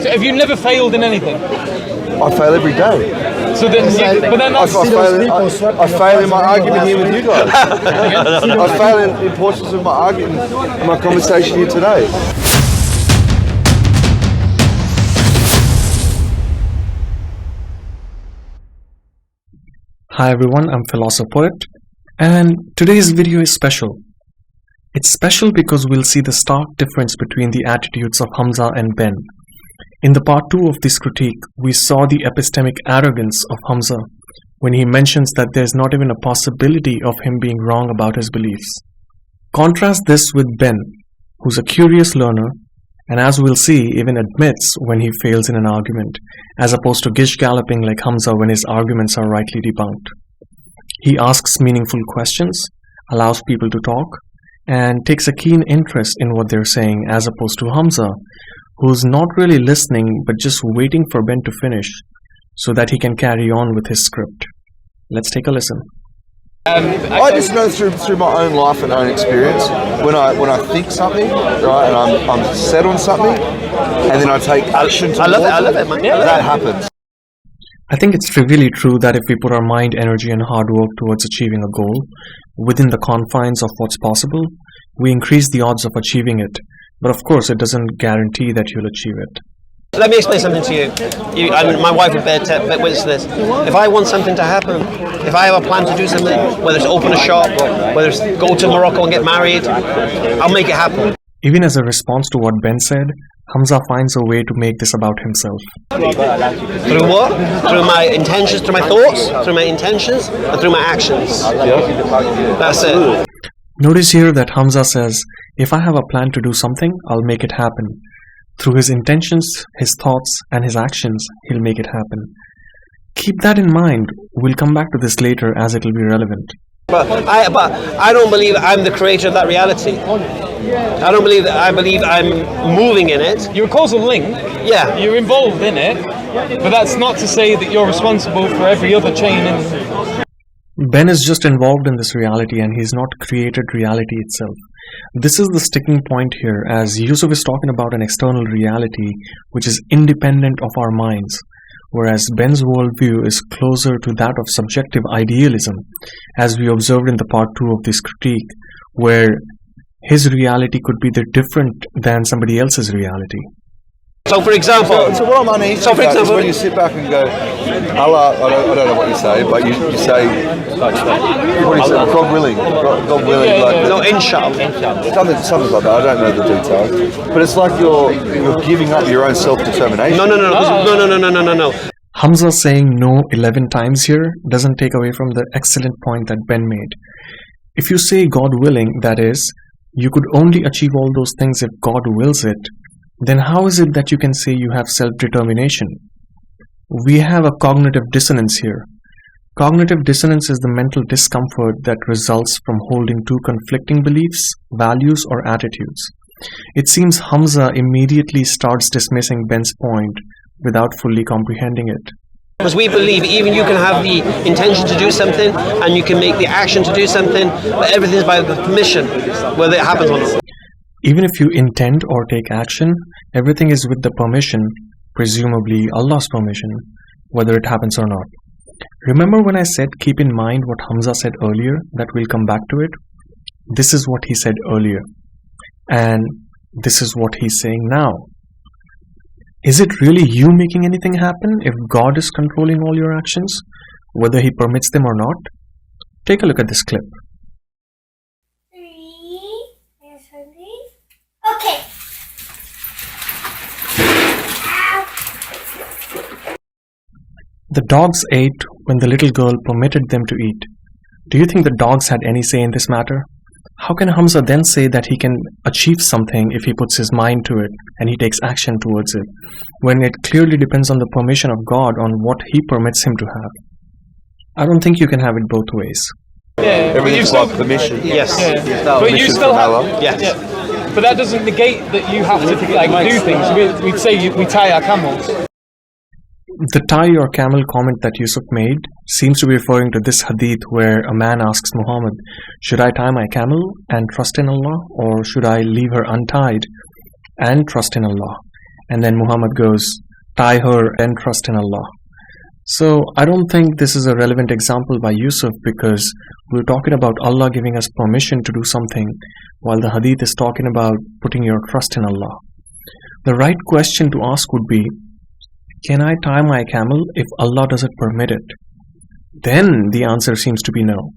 So have you never failed in anything? I fail every day. So then, but then that's... I fail in my argument here with you guys. I fail in portions of my argument, my conversation here today. Hi everyone, I'm Philosopher, and today's video is special. It's special because we'll see the stark difference between the attitudes of Hamza and Ben. In the part 2 of this critique, we saw the epistemic arrogance of Hamza when he mentions that there's not even a possibility of him being wrong about his beliefs. Contrast this with Ben, who's a curious learner, and as we'll see, even admits when he fails in an argument, as opposed to gish-galloping like Hamza when his arguments are rightly debunked. He asks meaningful questions, allows people to talk, and takes a keen interest in what they're saying, as opposed to Hamza, who's not really listening but just waiting for Ben to finish so that he can carry on with his script. Let's take a listen. I just know through my own life and own experience, when I think something, right, and I'm set on something, and then I take action towards it, that happens. I think it's trivially true that if we put our mind, energy, and hard work towards achieving a goal, within the confines of what's possible, we increase the odds of achieving it. But of course, it doesn't guarantee that you'll achieve it. Let me explain something to you. My wife would bear witness this. If I want something to happen, if I have a plan to do something, whether it's open a shop, whether it's go to Morocco and get married, I'll make it happen. Even as a response to what Ben said, Hamza finds a way to make this about himself. Through what? Through my intentions, through my thoughts, through my intentions, and through my actions. That's it. Notice here that Hamza says, if I have a plan to do something, I'll make it happen. Through his intentions, his thoughts, and his actions, he'll make it happen. Keep that in mind. We'll come back to this later as it will be relevant. But I don't believe I'm the creator of that reality. I don't believe that. I believe I'm moving in it. You're a causal link. Yeah. You're involved in it, but that's not to say that you're responsible for every other chain in... Ben is just involved in this reality and he's not created reality itself. This is the sticking point here, as Yusuf is talking about an external reality which is independent of our minds, whereas Ben's worldview is closer to that of subjective idealism, as we observed in the part 2 of this critique, where his reality could be different than somebody else's reality. So, for example, so what I'm uneasy about is when you sit back and go, Allah, I don't know what you say, but you say, what do you say? God willing, God willing, like no, inshallah. Something like that. I don't know the details, but it's like you're giving up your own self-determination. No. Hamza saying no 11 times here doesn't take away from the excellent point that Ben made. If you say God willing, that is, you could only achieve all those things if God wills it, then how is it that you can say you have self-determination? We have a cognitive dissonance here. Cognitive dissonance is the mental discomfort that results from holding two conflicting beliefs, values, or attitudes. It seems Hamza immediately starts dismissing Ben's point without fully comprehending it. Because we believe even you can have the intention to do something and you can make the action to do something, but everything is by the permission, whether it happens or not. Even if you intend or take action, everything is with the permission, presumably Allah's permission, whether it happens or not. Remember when I said keep in mind what Hamza said earlier, that we'll come back to it? This is what he said earlier. And this is what he's saying now. Is it really you making anything happen if God is controlling all your actions, whether he permits them or not? Take a look at this clip. Okay. The dogs ate when the little girl permitted them to eat. Do you think the dogs had any say in this matter? How can Hamza then say that he can achieve something if he puts his mind to it and he takes action towards it, when it clearly depends on the permission of God on what he permits him to have? I don't think you can have it both ways. Yeah, Everything's by permission. Yes. Yeah. But you still have... Yes. Yeah. But that doesn't negate that you have to do things. We'd say we tie our camels. The tie your camel comment that Yusuf made seems to be referring to this hadith where a man asks Muhammad, should I tie my camel and trust in Allah, or should I leave her untied and trust in Allah? And then Muhammad goes, tie her and trust in Allah. So I don't think this is a relevant example by Yusuf, because we're talking about Allah giving us permission to do something, while the hadith is talking about putting your trust in Allah. The right question to ask would be, can I tie my camel if Allah doesn't permit it? Then the answer seems to be no.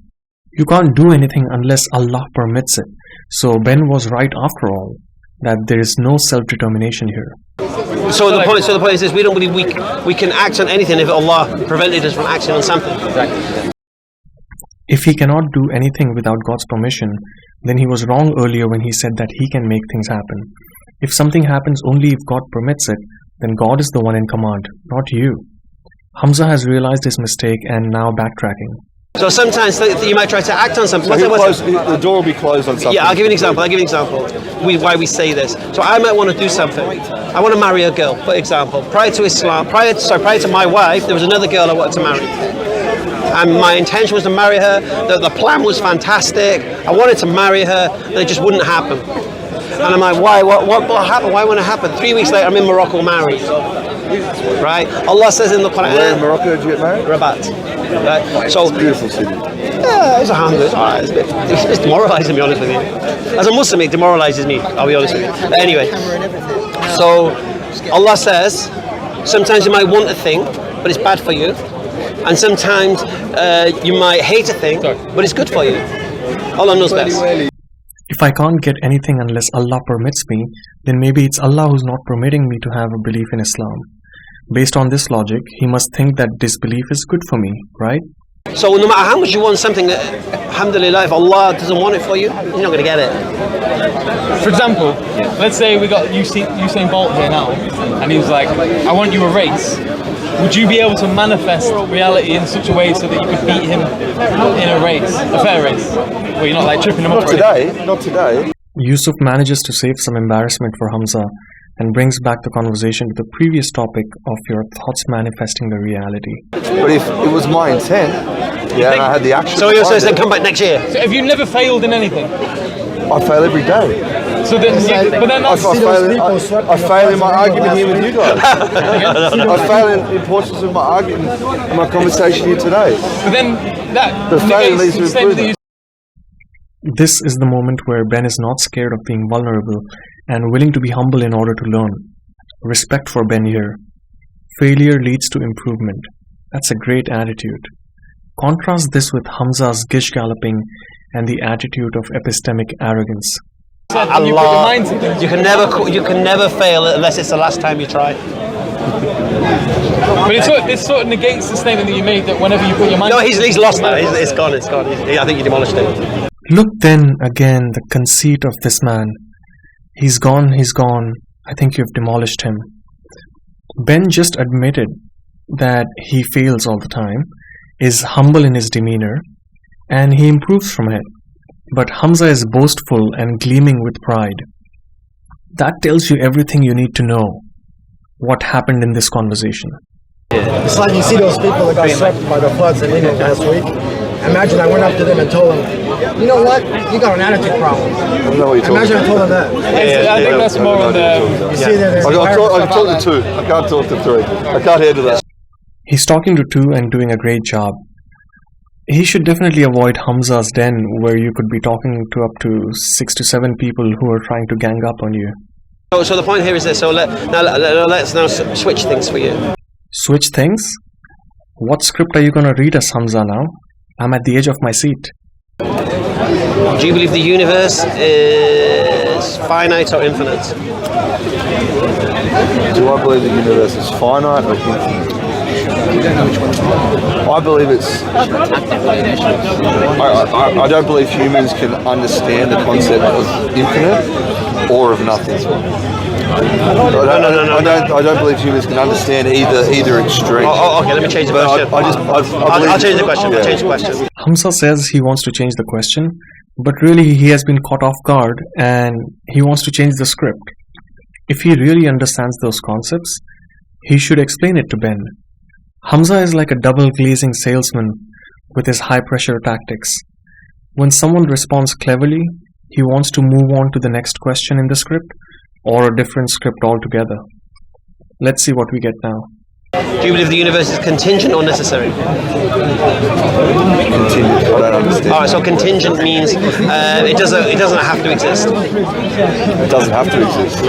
You can't do anything unless Allah permits it. So Ben was right after all, that there is no self-determination here. So the point is this: we don't believe we can act on anything if Allah prevented us from acting on something. If he cannot do anything without God's permission, then he was wrong earlier when he said that he can make things happen. If something happens only if God permits it, then God is the one in command, not you. Hamza has realized his mistake and now backtracking. So sometimes you might try to act on something. So the door will be closed on something. Yeah, I'll give you an example. Why we say this. So I might want to do something. I want to marry a girl, for example. Prior to my wife, there was another girl I wanted to marry. And my intention was to marry her. The plan was fantastic. I wanted to marry her, and it just wouldn't happen. And I'm like, why? What happened? Why wouldn't it happen? 3 weeks later, I'm in Morocco married. Right? Allah says in the Quran. Where in Morocco did you get married? Rabat. Right? So it's a beautiful city. Yeah, it's a hand. It's alright. It's demoralising, to be honest with you. As a Muslim, it demoralises me. I'll be honest with you. But anyway, so Allah says sometimes you might want a thing, but it's bad for you, and sometimes you might hate a thing, but it's good for you. Allah knows best. If I can't get anything unless Allah permits me, then maybe it's Allah who's not permitting me to have a belief in Islam. Based on this logic, he must think that disbelief is good for me, right? So no matter how much you want something, alhamdulillah, if Allah doesn't want it for you, you're not going to get it. For example, let's say we got Usain Bolt here now, and he was like, I want you a race. Would you be able to manifest reality in such a way so that you could beat him in a race, a fair race, where you're not like tripping him up? Not today. Yusuf manages to save some embarrassment for Hamza and brings back the conversation to the previous topic of your thoughts manifesting the reality. But if it was my intent, and I had the action. So you're saying come back next year? So have you never failed in anything? I fail every day. So then, but then I fail in my argument here with you guys. I fail in portions of my argument in my conversation here today. But then the failure leads to improvement. This is the moment where Ben is not scared of being vulnerable and willing to be humble in order to learn. Respect for Ben here. Failure leads to improvement. That's a great attitude. Contrast this with Hamza's gish galloping and the attitude of epistemic arrogance. Allah, you can never fail unless it's the last time you try. But it sort of negates the statement that you made that whenever you put your mind. No, he's lost now. It's gone. I think you demolished it. Look then again the conceit of this man. He's gone. I think you've demolished him. Ben just admitted that he fails all the time, is humble in his demeanor, and he improves from it. But Hamza is boastful and gleaming with pride. That tells you everything you need to know. What happened in this conversation? It's like you see those people that got swept by the floods in England last week. Imagine I went up to them and told them, you know what? You got an attitude problem. Imagine I told them that. I think that's more on the... You see that? I can talk to two. I can't talk to three. I can't handle that. He's talking to two and doing a great job. He should definitely avoid Hamza's den, where you could be talking to up to 6 to 7 people who are trying to gang up on you. So the point here is this. So let's now switch things for you. Switch things? What script are you going to read us, Hamza, now? I'm at the edge of my seat. Do you believe the universe is finite or infinite? Do I believe the universe is finite or infinite? I believe it's... I don't believe humans can understand the concept of infinite or of nothing. I don't believe humans can understand either extreme. Okay, let me change the question. I'll change the question. I'll change the question. Hamza says he wants to change the question, but really he has been caught off guard and he wants to change the script. If he really understands those concepts, he should explain it to Ben. Hamza is like a double glazing salesman with his high pressure tactics. When someone responds cleverly, he wants to move on to the next question in the script or a different script altogether. Let's see what we get now. Do you believe the universe is contingent or necessary? Contingent. I don't understand. Alright, so contingent means it doesn't have to exist. It doesn't have to exist.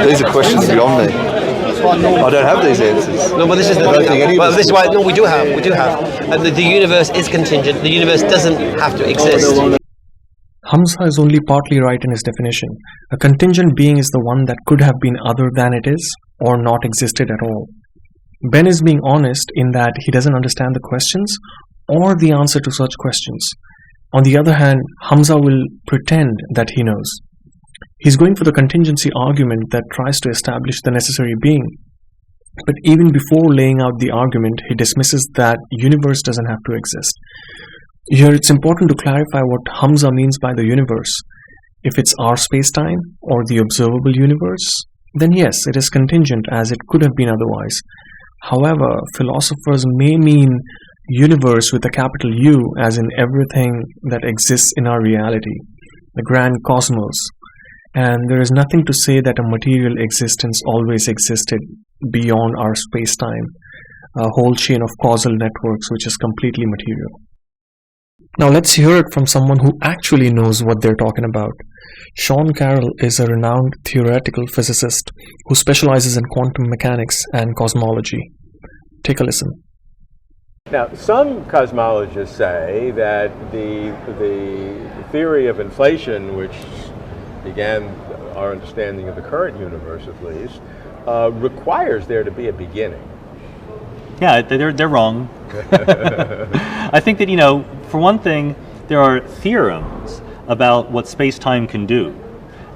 These are questions beyond me. I don't have these answers. No, but this is the I don't think any of well, us this is do. why. No, we do have. The universe is contingent. The universe doesn't have to exist. Hamza is only partly right in his definition. A contingent being is the one that could have been other than it is, or not existed at all. Ben is being honest in that he doesn't understand the questions or the answer to such questions. On the other hand, Hamza will pretend that he knows. He's going for the contingency argument that tries to establish the necessary being. But even before laying out the argument, he dismisses that universe doesn't have to exist. Here it's important to clarify what Hamza means by the universe. If it's our space-time or the observable universe, then yes, it is contingent as it could have been otherwise. However, philosophers may mean universe with a capital U as in everything that exists in our reality, the grand cosmos. And there is nothing to say that a material existence always existed beyond our space-time, a whole chain of causal networks which is completely material. Now let's hear it from someone who actually knows what they're talking about. Sean Carroll is a renowned theoretical physicist who specializes in quantum mechanics and cosmology. Take a listen. Now, some cosmologists say that the theory of inflation, which began our understanding of the current universe at least, requires there to be a beginning. Yeah, they're wrong. I think that, for one thing, there are theorems about what space-time can do.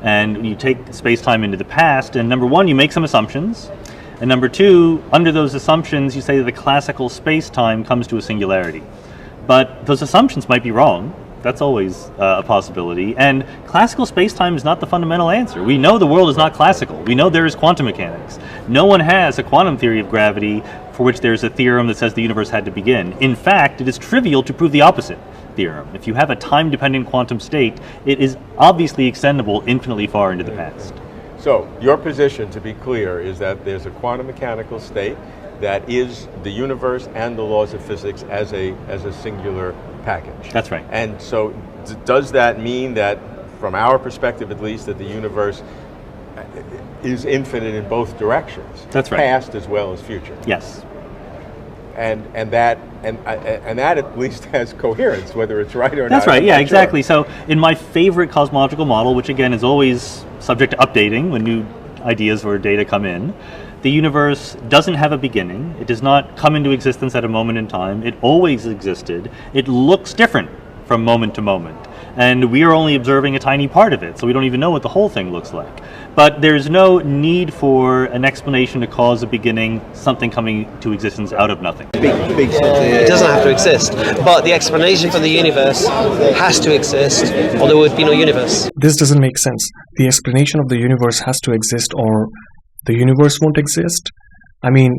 And you take space-time into the past, and number one, you make some assumptions. And number two, under those assumptions, you say that the classical space-time comes to a singularity. But those assumptions might be wrong. That's always a possibility. And classical space-time is not the fundamental answer. We know the world is not classical. We know there is quantum mechanics. No one has a quantum theory of gravity for which there's a theorem that says the universe had to begin. In fact, it is trivial to prove the opposite theorem. If you have a time-dependent quantum state, it is obviously extendable infinitely far into the past. So, your position, to be clear, is that there's a quantum mechanical state that is the universe and the laws of physics as a singular package. That's right. And so, does that mean that, from our perspective at least, that the universe is infinite in both directions? That's right. Past as well as future. Yes. And that at least has coherence, whether it's right or not. That's right, I'm yeah, not exactly. sure. So in my favorite cosmological model, which again is always subject to updating when new ideas or data come in, the universe doesn't have a beginning. It does not come into existence at a moment in time. It always existed. It looks different from moment to moment. And we are only observing a tiny part of it, so we don't even know what the whole thing looks like. But there's no need for an explanation to cause a beginning, something coming to existence out of nothing. It doesn't have to exist, but the explanation for the universe has to exist, or there would be no universe. This doesn't make sense. The explanation of the universe has to exist or the universe won't exist? I mean,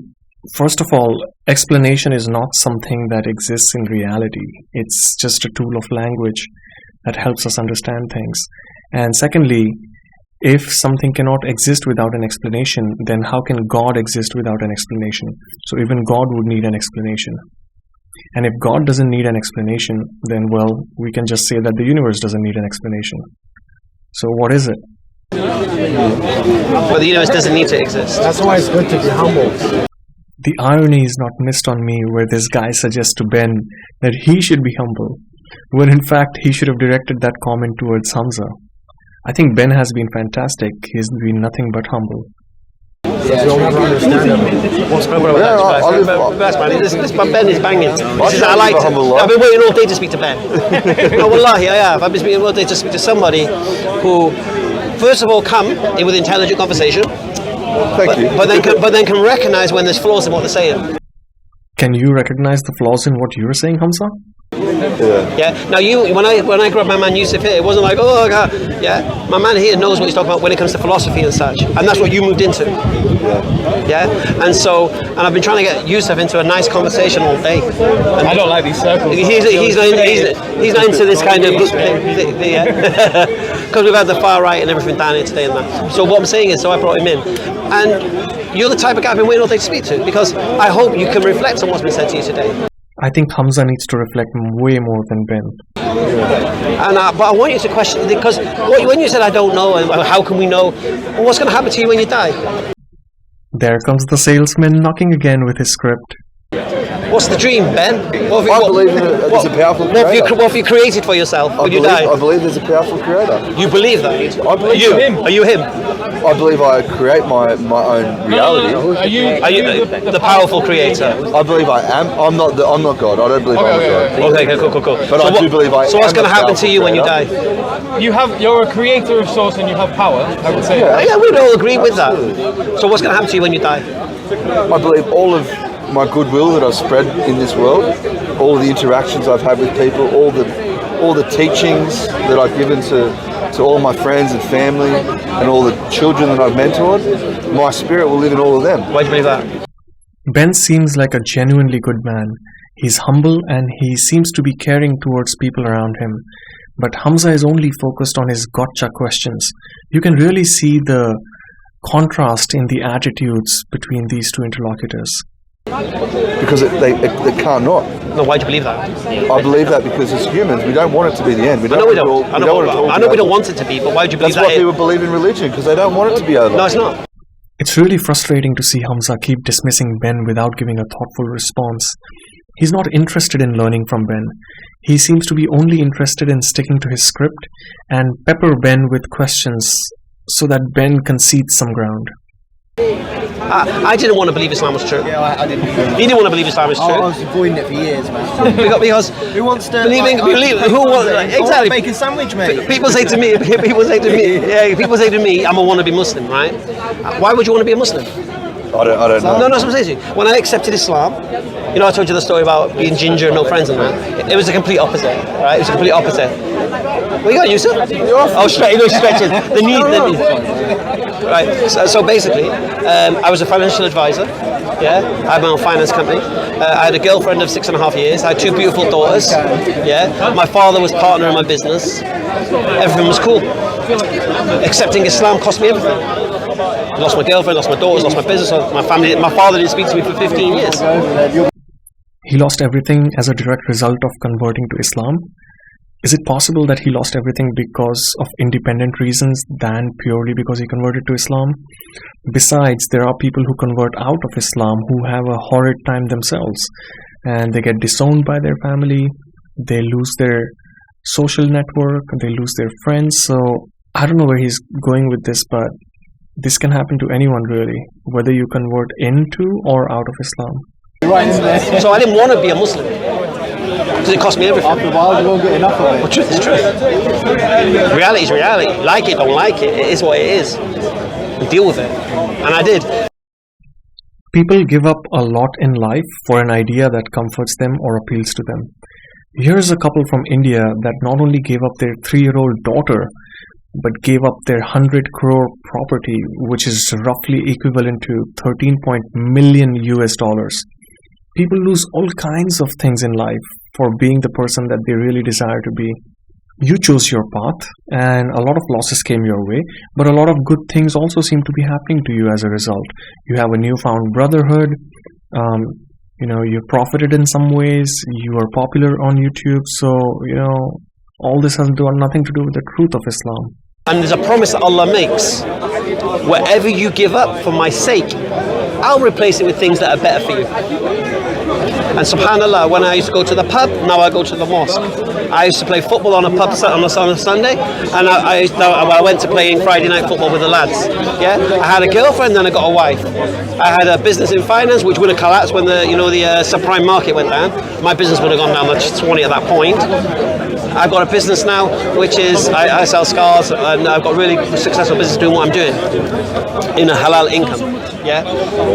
first of all, explanation is not something that exists in reality. It's just a tool of language that helps us understand things. And secondly, if something cannot exist without an explanation, then how can God exist without an explanation? So even God would need an explanation. And if God doesn't need an explanation, then well, we can just say that the universe doesn't need an explanation. So what is it? But the universe doesn't need to exist. That's why it's good to be humble. The irony is not missed on me where this guy suggests to Ben that he should be humble, when in fact he should have directed that comment towards Hamza. I think Ben has been fantastic. He's been nothing but humble. You'll never understand him. Ben is banging. I've been waiting all day to speak to Ben. No, wallahi, I have. I've been waiting all day to speak to somebody who, first of all, come in with intelligent conversation. Thank you. But then can recognize when there's flaws in what they're saying. Can you recognize the flaws in what you're saying, Hamza? Yeah. Now when I grabbed my man Yusuf here, it wasn't like, oh God. Yeah. My man here knows what he's talking about when it comes to philosophy and such, and that's what you moved into. Yeah. And I've been trying to get Yusuf into a nice conversation all day. And I don't like these circles. He's not into this kind of thing, yeah. Because we've had the far right and everything down here today and that. So what I'm saying is, I brought him in, and you're the type of guy I've been waiting all day to speak to, because I hope you can reflect on what's been said to you today. I think Hamza needs to reflect way more than Ben. And but I want you to question, because when you said I don't know, and how can we know? Well, what's going to happen to you when you die? There comes the salesman knocking again with his script. What's the dream, Ben? I believe there's a powerful creator. What have you created for yourself when you die? I believe there's a powerful creator. You believe that? I believe Are you him? I believe I create my own reality. Are you the powerful creator? I believe I am. I'm not God. I don't believe I'm a God. Okay, cool. But I do believe I am. So what's going to happen to you when you creator. die? You're a creator of sorts and you have power, I would say. Yeah, we'd all agree with that. So what's going to happen to you when you die? I believe all of my goodwill that I've spread in this world, all of the interactions I've had with people, all the teachings that I've given to all my friends and family and all the children that I've mentored, my spirit will live in all of them. Why do you believe that? Ben seems like a genuinely good man. He's humble and he seems to be caring towards people around him. But Hamza is only focused on his gotcha questions. You can really see the contrast in the attitudes between these two interlocutors. Because they can't not. No, why do you believe that? I believe that because as humans, we don't want it to be the end. I know we don't. I know we don't want it to be, but why do you believe That's that? why people believe in religion, because they don't want it to be over. No, it's not. It's really frustrating to see Hamza keep dismissing Ben without giving a thoughtful response. He's not interested in learning from Ben. He seems to be only interested in sticking to his script and pepper Ben with questions so that Ben concedes some ground. I didn't want to believe Islam was true. Yeah, I didn't. You didn't want to believe Islam was true. I was avoiding it for years, man. because Who wants to who wants exactly bacon sandwich, mate? People say to me, I'm a wannabe Muslim, right? Why would you want to be a Muslim? I don't know. No, that's what I'm saying to you. When I accepted Islam, I told you the story about being ginger and no friends and that. It was the complete opposite, right? It was the complete opposite. What you got, Yusuf? Oh, stretching. The knee. Right. So basically, I was a financial advisor. Yeah. I had my own finance company. I had a girlfriend of 6.5 years. I had 2 beautiful daughters. Yeah. My father was partner in my business. Everything was cool. Accepting Islam cost me everything. Lost my girlfriend, lost my daughters, lost my business, lost my family. My father didn't speak to me for 15 years. He lost everything as a direct result of converting to Islam. Is it possible that he lost everything because of independent reasons than purely because he converted to Islam? Besides, there are people who convert out of Islam who have a horrid time themselves, and they get disowned by their family, they lose their social network, they lose their friends. So I don't know where he's going with this, but this can happen to anyone really, whether you convert into or out of Islam. So I didn't want to be a Muslim because it cost me everything. After a while, you won't get enough of it. Well, truth is truth. Reality is reality. Like it, don't like it. It is what it is. And deal with it. And I did. People give up a lot in life for an idea that comforts them or appeals to them. Here's a couple from India that not only gave up their 3-year-old daughter, but gave up their 100 crore property, which is roughly equivalent to 13 million US dollars. People lose all kinds of things in life for being the person that they really desire to be. You chose your path, and a lot of losses came your way, but a lot of good things also seem to be happening to you as a result. You have a newfound brotherhood, you profited in some ways, you are popular on YouTube, so, all this has nothing to do with the truth of Islam. And there's a promise that Allah makes. Whatever you give up for my sake, I'll replace it with things that are better for you. And subhanAllah, when I used to go to the pub, now I go to the mosque. I used to play football on a pub on a Sunday, and I went to playing Friday night football with the lads. Yeah, I had a girlfriend, then I got a wife. I had a business in finance, which would have collapsed when the subprime market went down. My business would have gone down to 20 at that point. I've got a business now, which is I sell scars, and I've got a really successful business doing what I'm doing in a halal income. Yeah.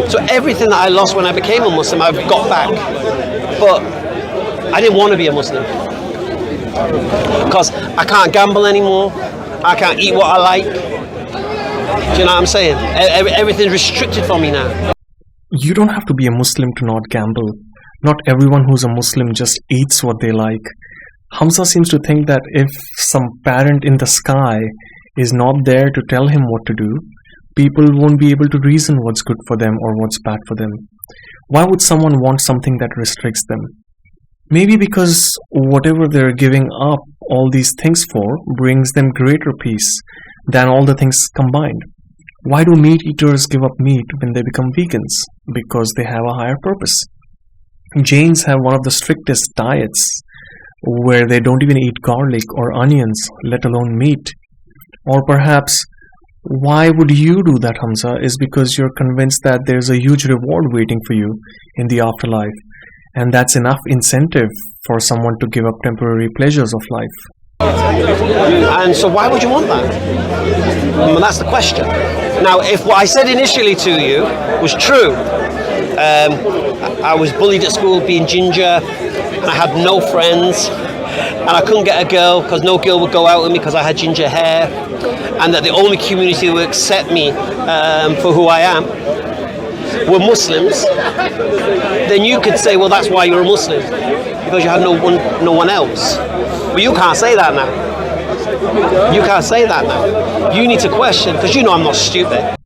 So everything that I lost when I became a Muslim, I've got back. But I didn't want to be a Muslim. Because I can't gamble anymore. I can't eat what I like. Do you know what I'm saying? Everything's restricted for me now. You don't have to be a Muslim to not gamble. Not everyone who's a Muslim just eats what they like. Hamza seems to think that if some parent in the sky is not there to tell him what to do, people won't be able to reason what's good for them or what's bad for them. Why would someone want something that restricts them? Maybe because whatever they're giving up all these things for brings them greater peace than all the things combined. Why do meat eaters give up meat when they become vegans? Because they have a higher purpose. Jains have one of the strictest diets where they don't even eat garlic or onions, let alone meat. Or perhaps why would you do that, Hamza, is because you're convinced that there's a huge reward waiting for you in the afterlife, and that's enough incentive for someone to give up temporary pleasures of life. And so why would you want that? Well, that's the question. Now, if what I said initially to you was true, I was bullied at school being ginger, and I had no friends, and I couldn't get a girl because no girl would go out with me because I had ginger hair, and that the only community that would accept me for who I am were Muslims, then you could say, well, that's why you're a Muslim, because you had no one else. But you can't say that now. You can't say that now. You need to question, because you know I'm not stupid.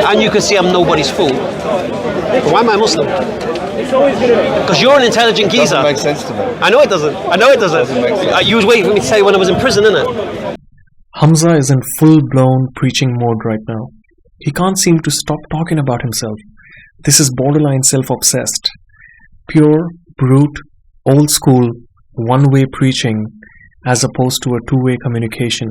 And you can see I'm nobody's fool. But why am I Muslim? Because you're an intelligent geezer. Doesn't make sense to me. I know it doesn't. Doesn't make sense. You was waiting for me to tell you when I was in prison, innit? Hamza is in full-blown preaching mode right now. He can't seem to stop talking about himself. This is borderline self-obsessed. Pure, brute, old school, one-way preaching as opposed to a two-way communication.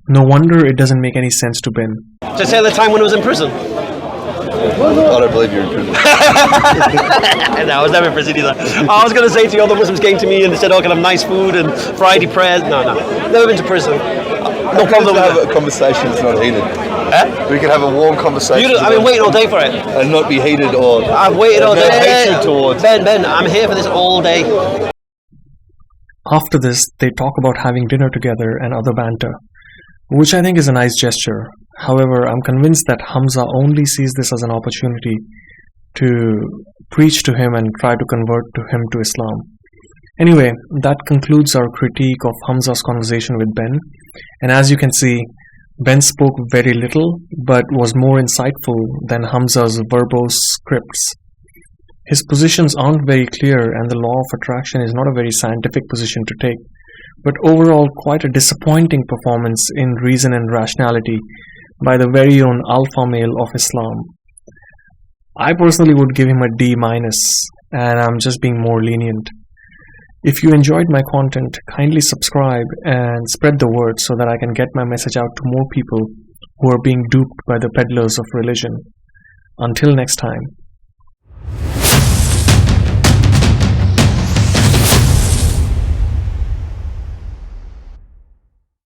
No wonder it doesn't make any sense to Ben. To tell the time when I was in prison. I don't believe you're in prison. No, I was never in prison either. I was going to say to you, all the Muslims came to me and they said, oh, can I have nice food and Friday prayers? No. Never been to prison. No problem with have that. a conversation that's not heated. Eh? We can have a warm conversation. I've been waiting all day for it. And not be heated or... I've waited all day. Hatred towards... Ben, I'm here for this all day. After this, they talk about having dinner together and other banter, which I think is a nice gesture. However, I'm convinced that Hamza only sees this as an opportunity to preach to him and try to convert him to Islam. Anyway, that concludes our critique of Hamza's conversation with Ben. And as you can see, Ben spoke very little, but was more insightful than Hamza's verbose scripts. His positions aren't very clear, and the law of attraction is not a very scientific position to take, but overall quite a disappointing performance in reason and rationality by the very own alpha male of Islam. I personally would give him a D-, and I'm just being more lenient. If you enjoyed my content, kindly subscribe and spread the word so that I can get my message out to more people who are being duped by the peddlers of religion. Until next time.